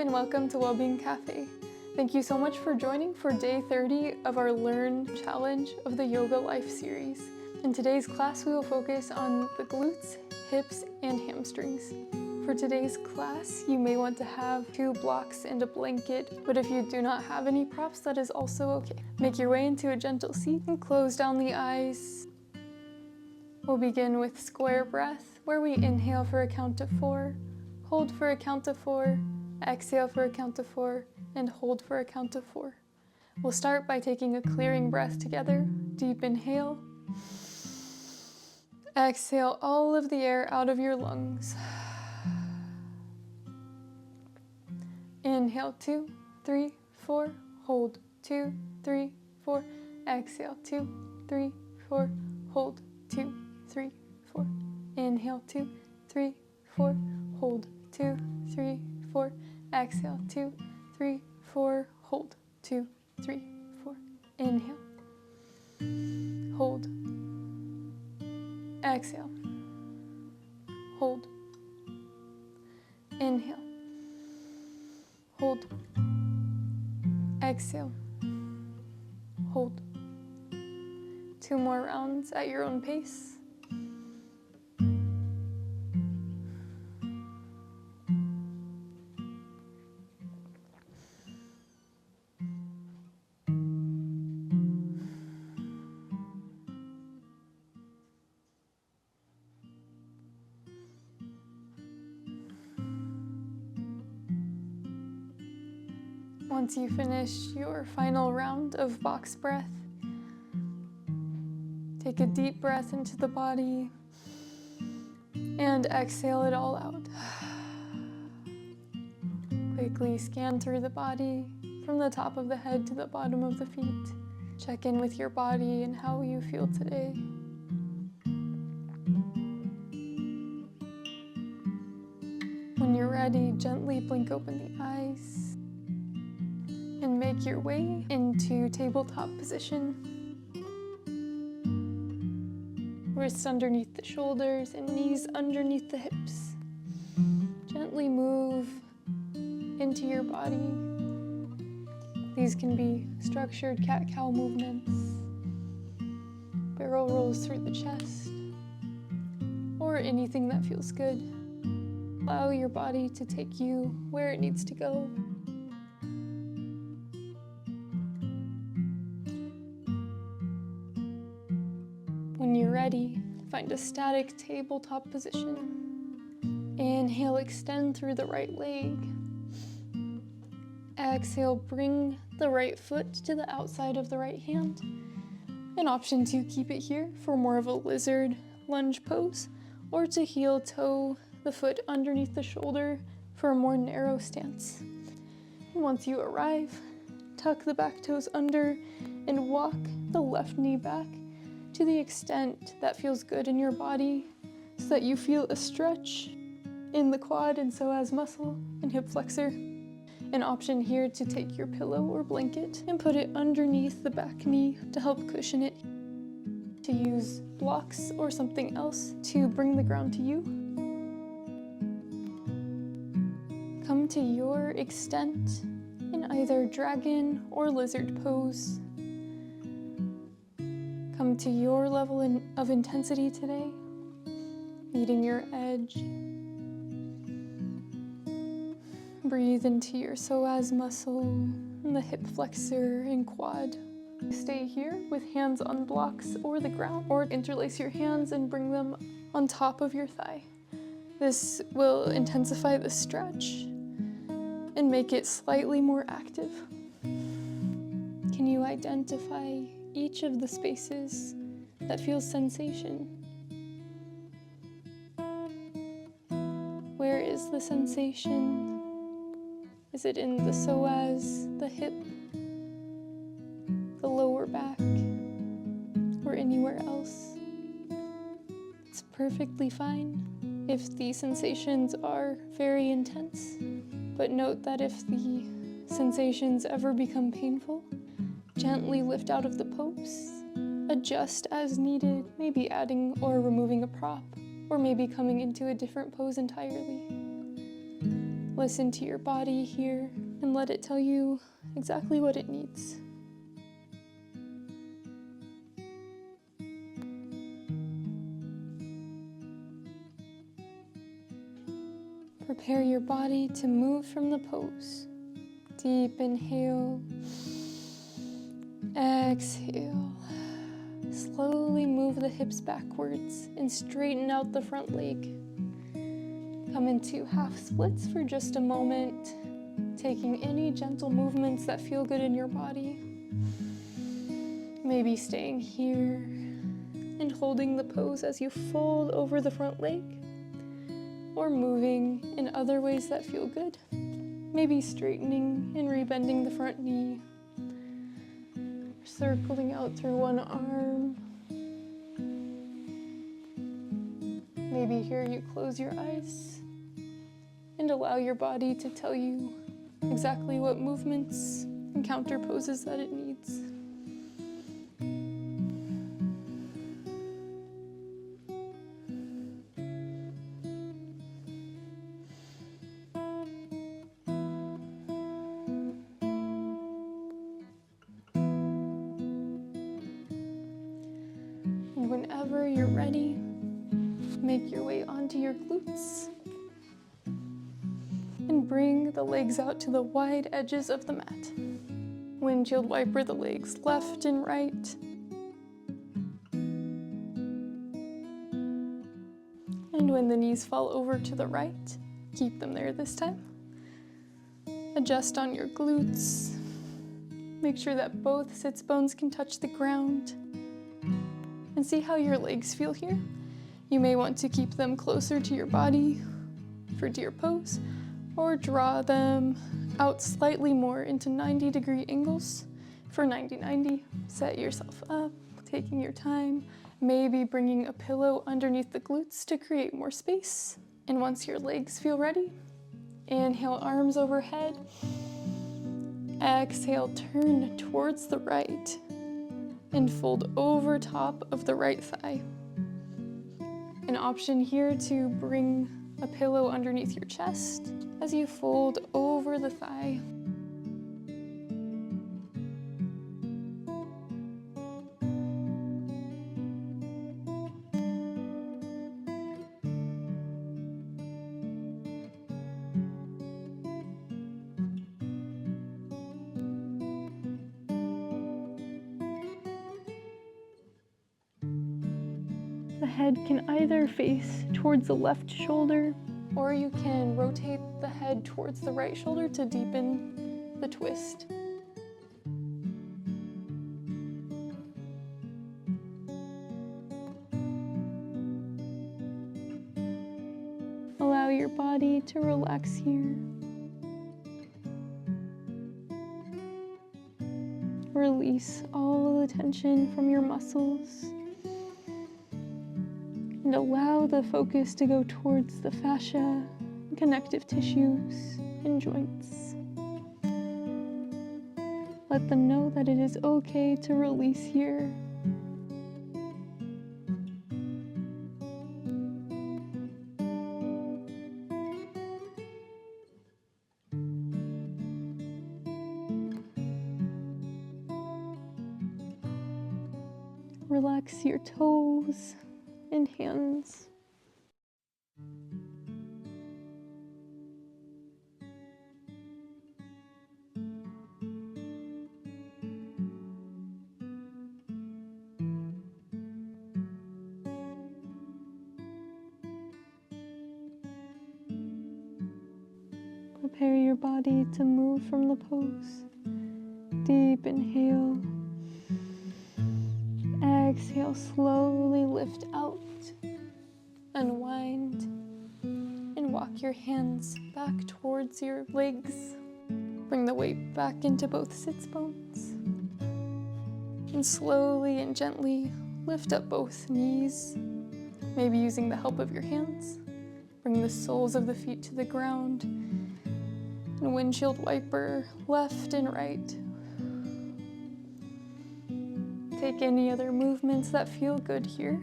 and welcome to Wellbeing Café. Thank you so much for joining for day 30 of our Learn Challenge of the Yoga Life series. In today's class, we will focus on the glutes, hips, and hamstrings. For today's class, you may want to have 2 blocks and a blanket, but if you do not have any props, that is also okay. Make your way into a gentle seat and close down the eyes. We'll begin with square breath, where we inhale for a count of 4, hold for a count of 4, exhale for a count of 4, and hold for a count of 4. We'll start by taking a clearing breath together. Deep inhale. Exhale all of the air out of your lungs. Inhale 2, 3, 4, hold 2, 3, 4, exhale 2, 3, 4, hold 2, 3, 4. Inhale 2, 3, 4, hold 2, 3, 4, exhale 2, 3, 4, hold 2, 3, 4. Inhale, hold, exhale, hold, inhale, hold, exhale, hold. 2 more rounds at your own pace. Once you finish your final round of box breath, take a deep breath into the body and exhale it all out. Quickly scan through the body from the top of the head to the bottom of the feet. Check in with your body and how you feel today. When you're ready, gently blink open the eyes and make your way into tabletop position. Wrists underneath the shoulders and knees underneath the hips. Gently move into your body. These can be structured cat-cow movements, barrel rolls through the chest, or anything that feels good. Allow your body to take you where it needs to go. When you're ready, find a static tabletop position. Inhale, extend through the right leg. Exhale, bring the right foot to the outside of the right hand. An option to keep it here for more of a lizard lunge pose, or to heel toe the foot underneath the shoulder for a more narrow stance. And once you arrive, tuck the back toes under and walk the left knee back to the extent that feels good in your body, so that you feel a stretch in the quad and psoas muscle and hip flexor. An option here to take your pillow or blanket and put it underneath the back knee to help cushion it. To use blocks or something else to bring the ground to you. Come to your extent in either dragon or lizard pose. Come to your level of intensity today, meeting your edge. Breathe into your psoas muscle and the hip flexor and quad. Stay here with hands on blocks or the ground, or interlace your hands and bring them on top of your thigh. This will intensify the stretch and make it slightly more active. Can you identify each of the spaces that feels sensation? Where is the sensation? Is it in the psoas, the hip, the lower back, or anywhere else? It's perfectly fine if the sensations are very intense, but note that if the sensations ever become painful, gently lift out of the pose, adjust as needed, maybe adding or removing a prop, or maybe coming into a different pose entirely. Listen to your body here and let it tell you exactly what it needs. Prepare your body to move from the pose. Deep inhale, exhale. Slowly move the hips backwards and straighten out the front leg. Come into half splits for just a moment, taking any gentle movements that feel good in your body. Maybe staying here and holding the pose as you fold over the front leg, or moving in other ways that feel good. Maybe straightening and rebending the front knee, circling out through one arm. Maybe here you close your eyes and allow your body to tell you exactly what movements and counter poses that it needs. And whenever you're ready, make your way onto your glutes and bring the legs out to the wide edges of the mat. Windshield wiper the legs left and right. And when the knees fall over to the right, keep them there this time. Adjust on your glutes. Make sure that both sits bones can touch the ground. And see how your legs feel here. You may want to keep them closer to your body for deer pose, or draw them out slightly more into 90-degree angles for 90-90. Set yourself up, taking your time, maybe bringing a pillow underneath the glutes to create more space. And once your legs feel ready, inhale, arms overhead. Exhale, turn towards the right and fold over top of the right thigh. An option here to bring a pillow underneath your chest as you fold over the thigh. The head can either face towards the left shoulder, or you can rotate the head towards the right shoulder to deepen the twist. Allow your body to relax here. Release all of the tension from your muscles. And allow the focus to go towards the fascia, connective tissues, and joints. Let them know that it is okay to release here. Relax your toes and hands. Prepare your body to move from the pose. Deep inhale. Exhale, slowly lift out, unwind, and walk your hands back towards your legs. Bring the weight back into both sits bones. And slowly and gently lift up both knees, maybe using the help of your hands. Bring the soles of the feet to the ground, and windshield wiper left and right. Take any other movements that feel good here.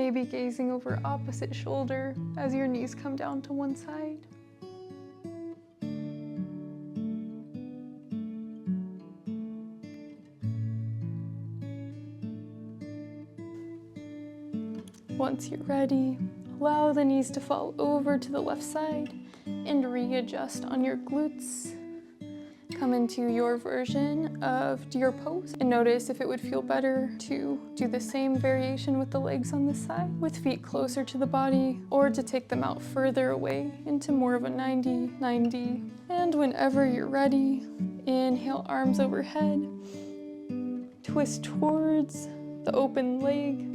maybe gazing over opposite shoulder as your knees come down to one side. Once you're ready, allow the knees to fall over to the left side and readjust on your glutes. Come into your version of deer pose and notice if it would feel better to do the same variation with the legs on this side, with feet closer to the body, or to take them out further away into more of a 90-90. And whenever you're ready, inhale, arms overhead, twist towards the open leg.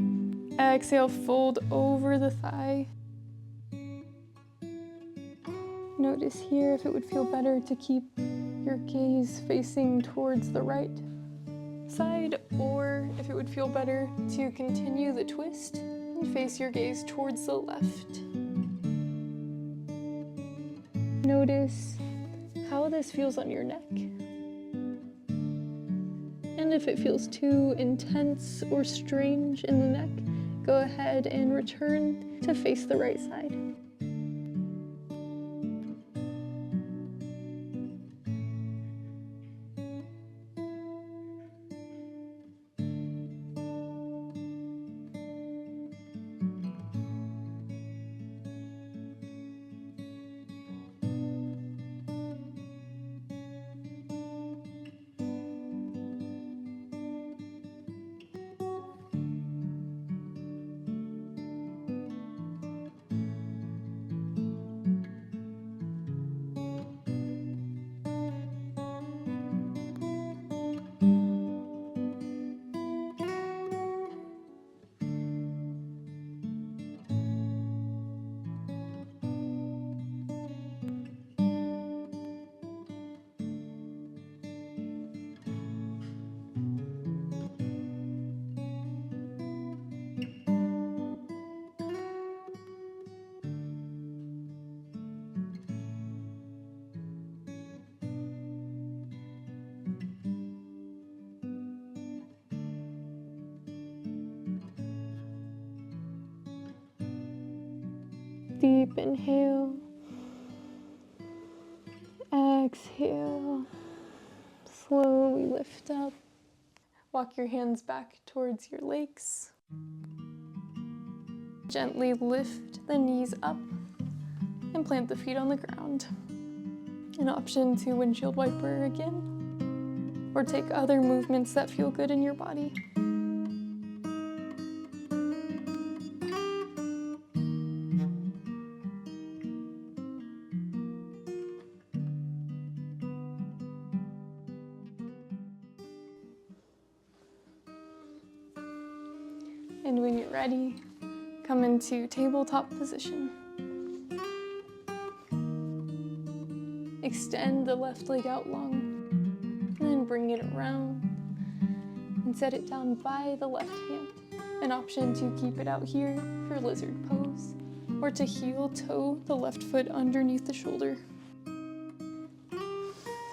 Exhale, fold over the thigh. Notice here if it would feel better to keep your gaze facing towards the right side, or if it would feel better to continue the twist and face your gaze towards the left. Notice how this feels on your neck. And if it feels too intense or strange in the neck, go ahead and return to face the right side. Deep inhale, exhale, slowly lift up. Walk your hands back towards your legs. Gently lift the knees up and plant the feet on the ground. An option to windshield wiper again, or take other movements that feel good in your body. And when you're ready, come into tabletop position. Extend the left leg out long, and then bring it around and set it down by the left hand. An option to keep it out here for lizard pose, or to heel toe the left foot underneath the shoulder.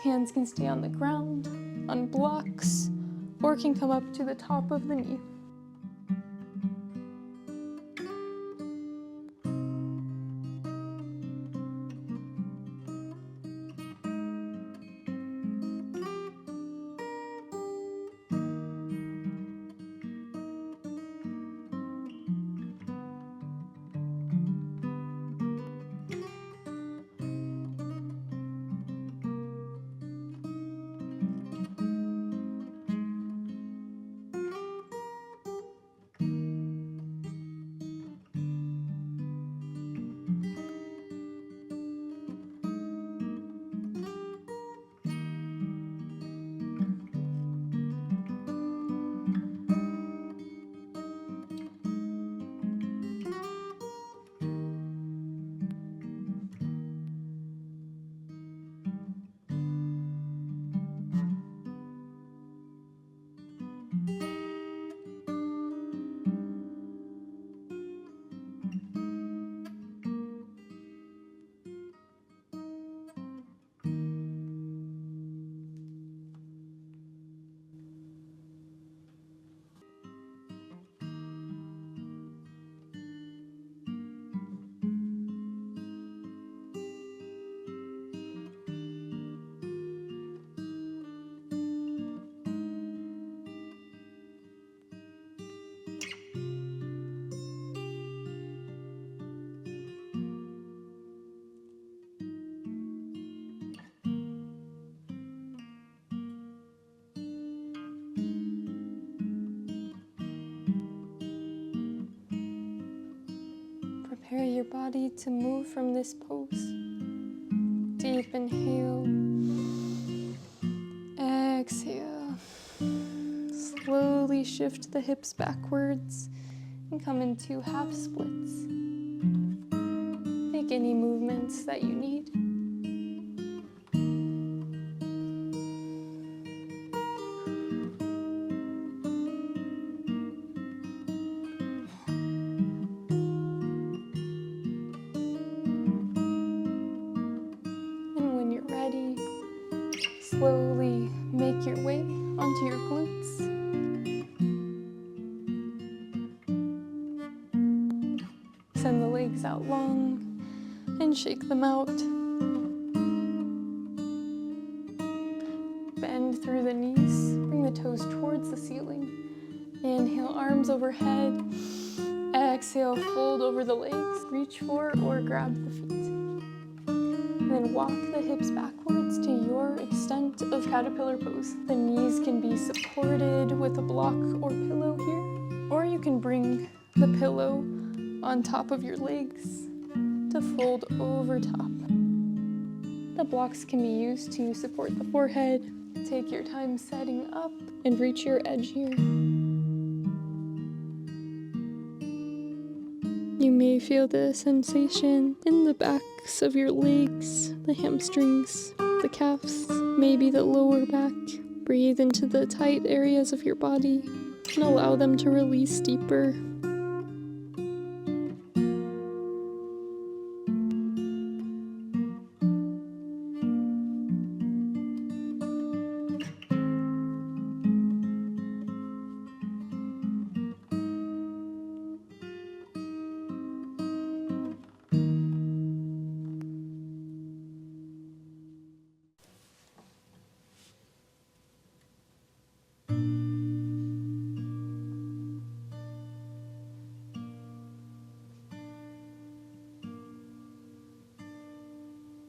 Hands can stay on the ground, on blocks, or can come up to the top of the knee. body to move from this pose. Deep inhale. Exhale. Slowly shift the hips backwards and come into half splits. Make any movements that you need. And when you're ready, slowly make your way onto your glutes. Send the legs out long and shake them out. Bend through the knees, bring the toes towards the ceiling. Inhale, arms overhead. Exhale, fold over the legs, reach for or grab the feet. And then walk the hips backwards to your extent of caterpillar pose. The knees can be supported with a block or pillow here, or you can bring the pillow on top of your legs to fold over top. The blocks can be used to support the forehead. Take your time setting up and reach your edge here. You may feel the sensation in the backs of your legs, the hamstrings, the calves, maybe the lower back. Breathe into the tight areas of your body and allow them to release deeper.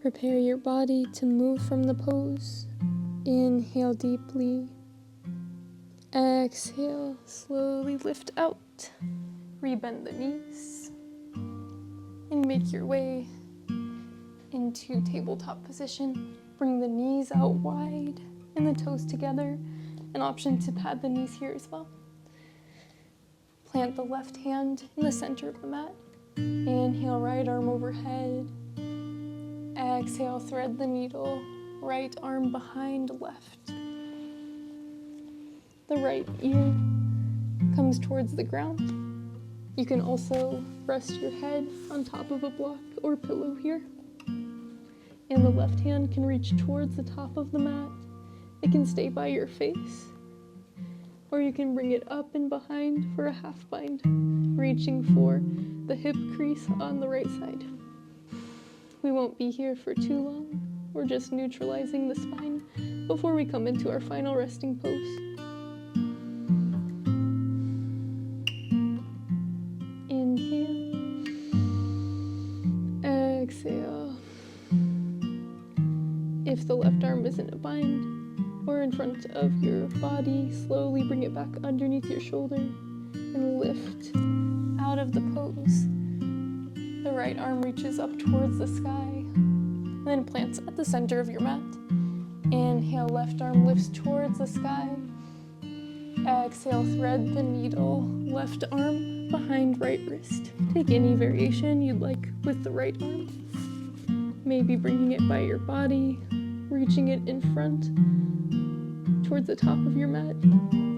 Prepare your body to move from the pose. Inhale deeply. Exhale, slowly lift out. Rebend the knees. And make your way into tabletop position. Bring the knees out wide and the toes together. An option to pad the knees here as well. Plant the left hand in the center of the mat. Inhale, right arm overhead. Exhale, thread the needle, right arm behind left. The right ear comes towards the ground. You can also rest your head on top of a block or pillow here. And the left hand can reach towards the top of the mat. It can stay by your face. Or you can bring it up and behind for a half bind, reaching for the hip crease on the right side. We won't be here for too long. We're just neutralizing the spine before we come into our final resting pose. Inhale. Exhale. If the left arm is in a bind or in front of your body, slowly bring it back underneath your shoulder and lift out of the pose. The right arm reaches up towards the sky, and then plants at the center of your mat. Inhale, left arm lifts towards the sky. Exhale, thread the needle, left arm behind right wrist. Take any variation you'd like with the right arm. Maybe bringing it by your body, reaching it in front towards the top of your mat,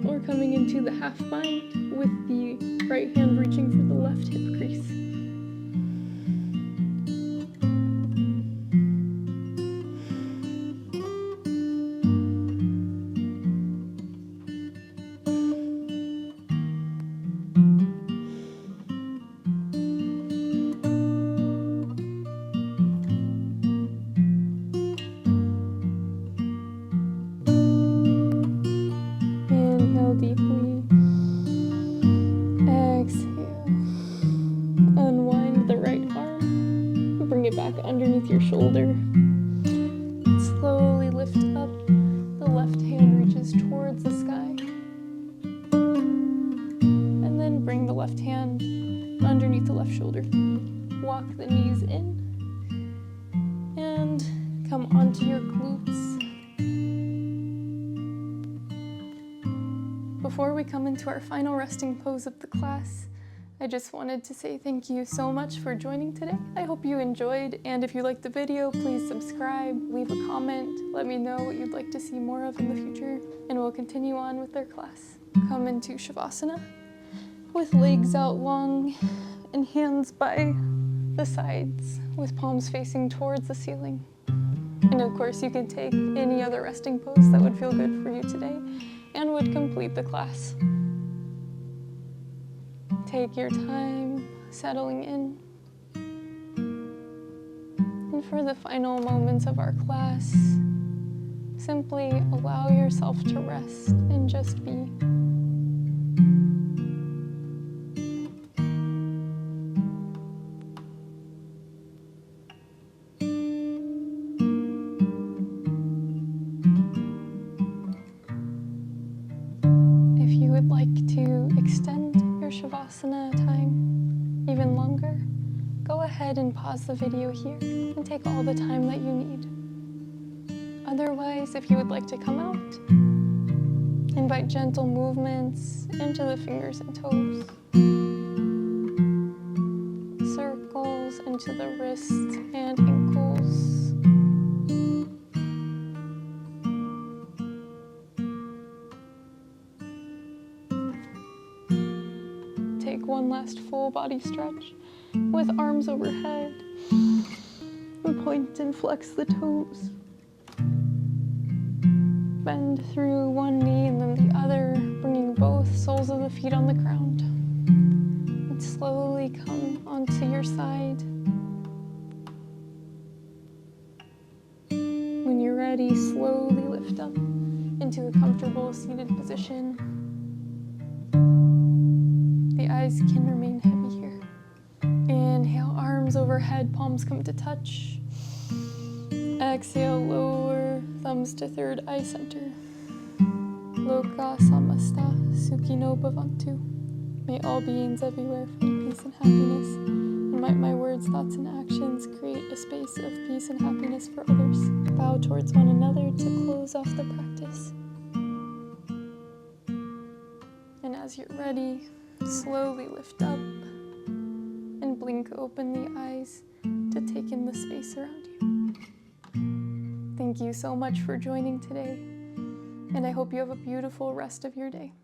or coming into the half bind with the right hand reaching for the left hip crease. Deeply. Exhale. Unwind the right arm. Bring it back underneath your shoulder. Slowly lift up. The left hand reaches towards the sky. And then bring the left hand underneath the left shoulder. walk the knees in and come onto your glutes. Before we come into our final resting pose of the class, I just wanted to say thank you so much for joining today. I hope you enjoyed, and if you liked the video, please subscribe, leave a comment, let me know what you'd like to see more of in the future, and we'll continue on with our class. Come into Shavasana with legs out long and hands by the sides with palms facing towards the ceiling. And of course, you can take any other resting pose that would feel good for you today and would complete the class. Take your time settling in. And for the final moments of our class, simply allow yourself to rest and just be. If you would like to extend your Shavasana time even longer, go ahead and pause the video here and take all the time that you need. Otherwise, if you would like to come out, invite gentle movements into the fingers and toes, circles into the wrists and ankles. Take one last full body stretch with arms overhead. And point and flex the toes. Bend through one knee and then the other, bringing both soles of the feet on the ground. And slowly come onto your side. When you're ready, slowly lift up into a comfortable seated position. The eyes can remain heavy here. Inhale, arms overhead, palms come to touch. Exhale, lower thumbs to third eye center. Loka samasta sukhino bhavantu. May all beings everywhere find peace and happiness. And might my words, thoughts, and actions create a space of peace and happiness for others. Bow towards one another to close off the practice. And as you're ready, slowly lift up and blink open the eyes to take in the space around you. Thank you so much for joining today, and I hope you have a beautiful rest of your day.